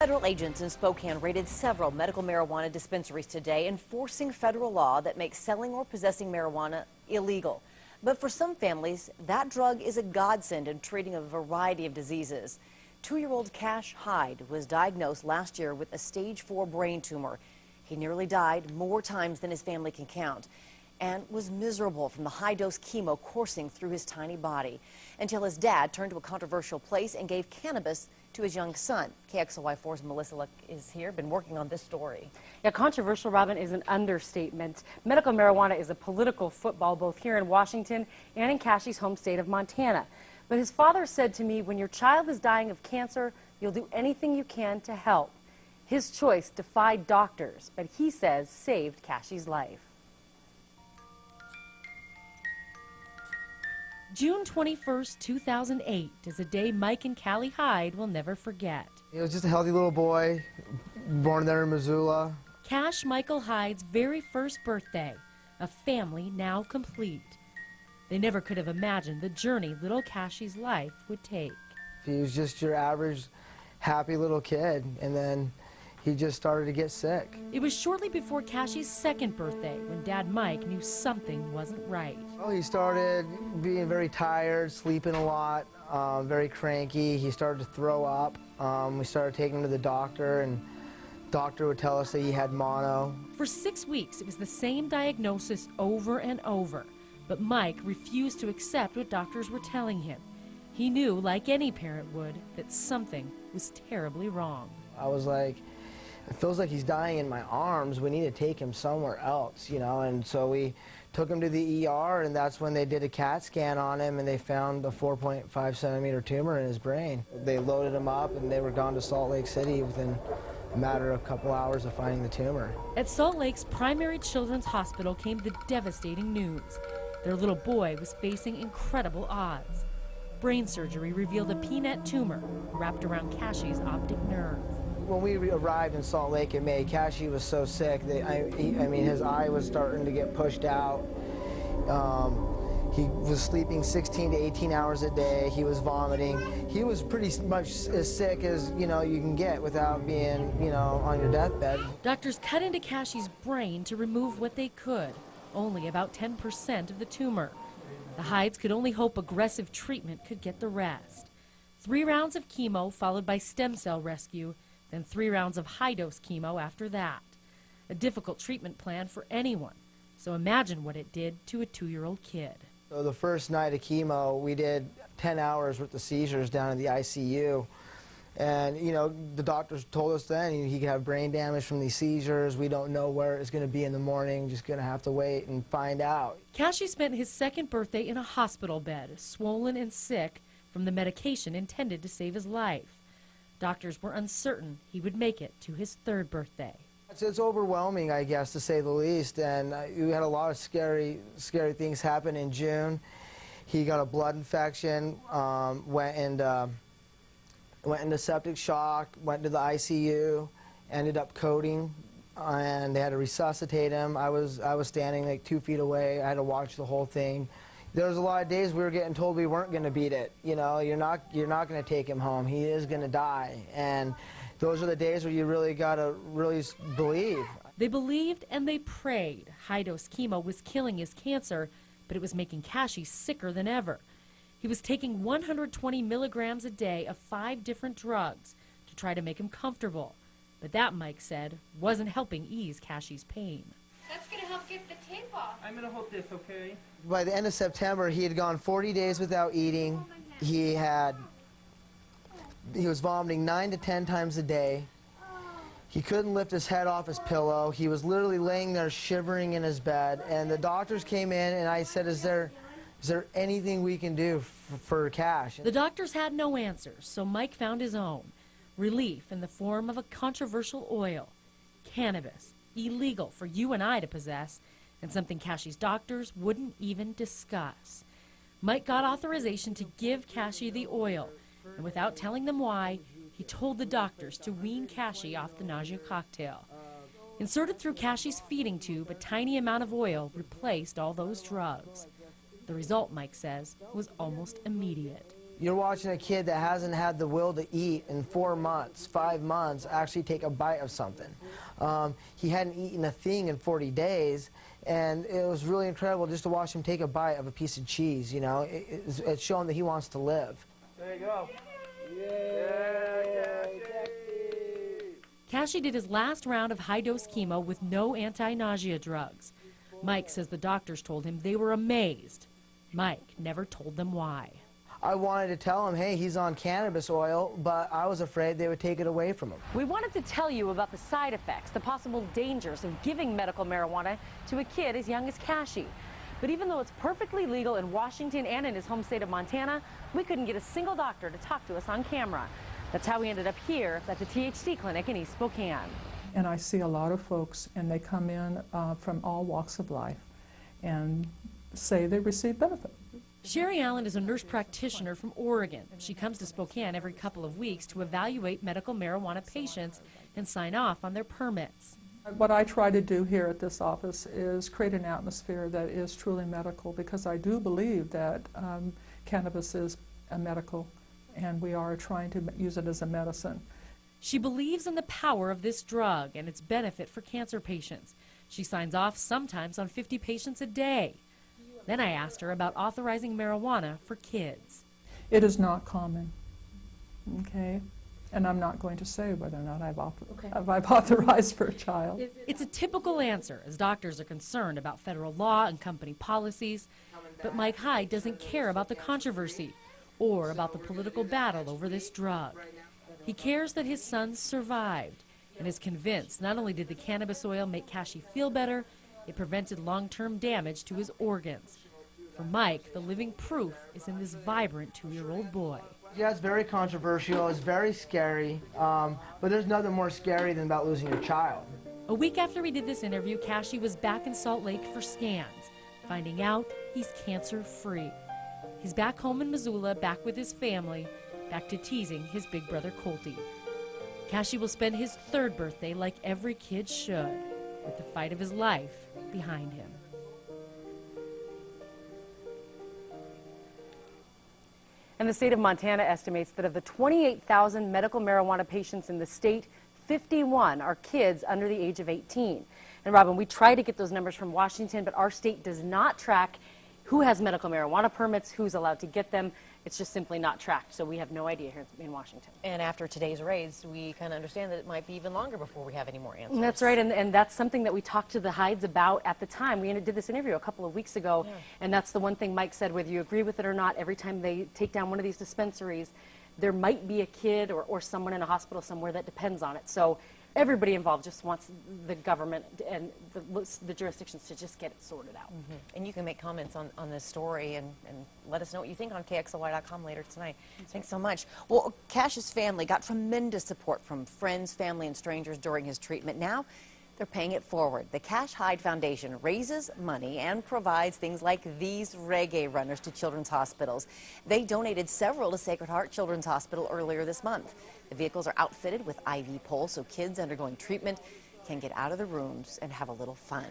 Federal agents in Spokane raided several medical marijuana dispensaries today, enforcing federal law that makes selling or possessing marijuana illegal. But for some families, that drug is a godsend in treating a variety of diseases. 2-year-old Cash Hyde was diagnosed last year with a stage 4 brain tumor. He nearly died more times than his family can count and was miserable from the high-dose chemo coursing through his tiny body until his dad turned to a controversial place and gave cannabis to his young son. KXLY4's Melissa Luck is here, been working on this story. Yeah, controversial, Robin, is an understatement. Medical marijuana is a political football both here in Washington and in Cashie's home state of Montana. But his father said to me, when your child is dying of cancer, you'll do anything you can to help. His choice defied doctors, but he says saved Cashie's life. June 21st, 2008 is a day Mike and Callie Hyde will never forget. He was just a healthy little boy, born there in Missoula. Cash Michael Hyde's very first birthday, a family now complete. They never could have imagined the journey little Cashie's life would take. He was just your average, happy little kid, and then he just started to get sick. It was shortly before Cashie's second birthday when Dad Mike knew something wasn't right. Well, he started being very tired, sleeping a lot, very cranky. He started to throw up. We started taking him to the doctor, and the doctor would tell us that he had mono. For 6 weeks, it was the same diagnosis over and over, but Mike refused to accept what doctors were telling him. He knew, like any parent would, that something was terribly wrong. I was like, it feels like he's dying in my arms. We need to take him somewhere else, you know, and so we took him to the ER, and that's when they did a CAT scan on him, and they found a 4.5 centimeter tumor in his brain. They loaded him up, and they were gone to Salt Lake City within a matter of a couple hours of finding the tumor. At Salt Lake's Primary Children's Hospital came the devastating news. Their little boy was facing incredible odds. Brain surgery revealed a peanut tumor wrapped around Cashie's optic nerve. When we arrived in Salt Lake in May, Cashie was so sick that, I mean, his eye was starting to get pushed out. He was sleeping 16 to 18 hours a day. He was vomiting. He was pretty much as sick as, you know, you can get without being, you know, on your deathbed. Doctors cut into Cashie's brain to remove what they could, only about 10% of the tumor. The Hydes could only hope aggressive treatment could get the rest. 3 rounds of chemo followed by stem cell rescue, then 3 rounds of high-dose chemo after that. A difficult treatment plan for anyone, so imagine what it did to a 2-year-old kid. So the first night of chemo, we did 10 hours worth of seizures down in the ICU. And, you know, the doctors told us then he could have brain damage from these seizures. We don't know where it's going to be in the morning, just going to have to wait and find out. Cashie spent his second birthday in a hospital bed, swollen and sick from the medication intended to save his life. Doctors were uncertain he would make it to his 3rd birthday. It's overwhelming, I guess, to say the least, and we had a lot of scary things happen in June. He got a blood infection, went into septic shock, went to the ICU, ended up coding, and they had to resuscitate him. I was standing like 2 feet away. I had to watch the whole thing. There was a lot of days we were getting told we weren't going to beat it. You know, you're not going to take him home. He is going to die. And those are the days where you really got to really believe. They believed and they prayed. High-dose chemo was killing his cancer, but it was making Cashie sicker than ever. He was taking 120 milligrams a day of 5 different drugs to try to make him comfortable. But that, Mike said, wasn't helping ease Cashie's pain. That's going to help get the tape off. I'm going to hold this, okay? By the end of September, he had gone 40 days without eating. He was vomiting 9 to 10 times a day. He couldn't lift his head off his pillow. He was literally laying there shivering in his bed. And the doctors came in, and I said, is there anything we can do for Cash? The doctors had no answers, so Mike found his own. Relief in the form of a controversial oil, cannabis, illegal for you and I to possess, and something Cashie's doctors wouldn't even discuss. Mike got authorization to give Cashie the oil, and without telling them why, he told the doctors to wean Cashie off the nausea cocktail. Inserted through Cashie's feeding tube, a tiny amount of oil replaced all those drugs. The result, Mike says, was almost immediate. You're watching a kid that hasn't had the will to eat in 4 months, 5 months, actually take a bite of something. He hadn't eaten a thing in 40 days, and it was really incredible just to watch him take a bite of a piece of cheese, you know. It's showing that he wants to live. There you go. Yay! Cashy did his last round of high-dose chemo with no anti-nausea drugs. Mike says the doctors told him they were amazed. Mike never told them why. I wanted to tell him, hey, he's on cannabis oil, but I was afraid they would take it away from him. We wanted to tell you about the side effects, the possible dangers of giving medical marijuana to a kid as young as Cashy. But even though it's perfectly legal in Washington and in his home state of Montana, we couldn't get a single doctor to talk to us on camera. That's how we ended up here at the THC clinic in East Spokane. And I see a lot of folks, and they come in from all walks of life and say they receive benefit. Sherry Allen is a nurse practitioner from Oregon. She comes to Spokane every couple of weeks to evaluate medical marijuana patients and sign off on their permits. What I try to do here at this office is create an atmosphere that is truly medical, because I do believe that cannabis is a medical, and we are trying to use it as a medicine. She believes in the power of this drug and its benefit for cancer patients. She signs off sometimes on 50 patients a day. Then I asked her about authorizing marijuana for kids. It is not common, okay? And I'm not going to say whether or not I've authorized for a child. It's a typical answer, as doctors are concerned about federal law and company policies. But Mike Hyde doesn't care about the controversy or about the political battle over this drug. He cares that his son survived and is convinced not only did the cannabis oil make Cashy feel better, it prevented long-term damage to his organs. For Mike, the living proof is in this vibrant 2-year-old boy. Yeah, it's very controversial, it's very scary, but there's nothing more scary than about losing your child. A week after we did this interview, Cashy was back in Salt Lake for scans, finding out he's cancer-free. He's back home in Missoula, back with his family, back to teasing his big brother Colty. Cashy will spend his 3rd birthday like every kid should, with the fight of his life behind him. And the state of Montana estimates that of the 28,000 medical marijuana patients in the state, 51 are kids under the age of 18. And Robin, we try to get those numbers from Washington, but our state does not track who has medical marijuana permits, who's allowed to get them. It's just simply not tracked, so we have no idea here in Washington. And after today's raids, we kind of understand that it might be even longer before we have any more answers. That's right, and that's something that we talked to the Hydes about at the time. We did this interview a couple of weeks ago, and that's the one thing Mike said, whether you agree with it or not, every time they take down one of these dispensaries, there might be a kid or someone in a hospital somewhere that depends on it. So everybody involved just wants the government and the jurisdictions to just get it sorted out. And you can make comments on this story and let us know what you think on KXLY.com later tonight. Thanks so much. Well, Cash's family got tremendous support from friends, family, and strangers during his treatment. Now they're paying it forward. The Cash Hyde Foundation raises money and provides things like these reggae runners to children's hospitals. They donated several to Sacred Heart Children's Hospital earlier this month. The vehicles are outfitted with IV poles so kids undergoing treatment can get out of the rooms and have a little fun.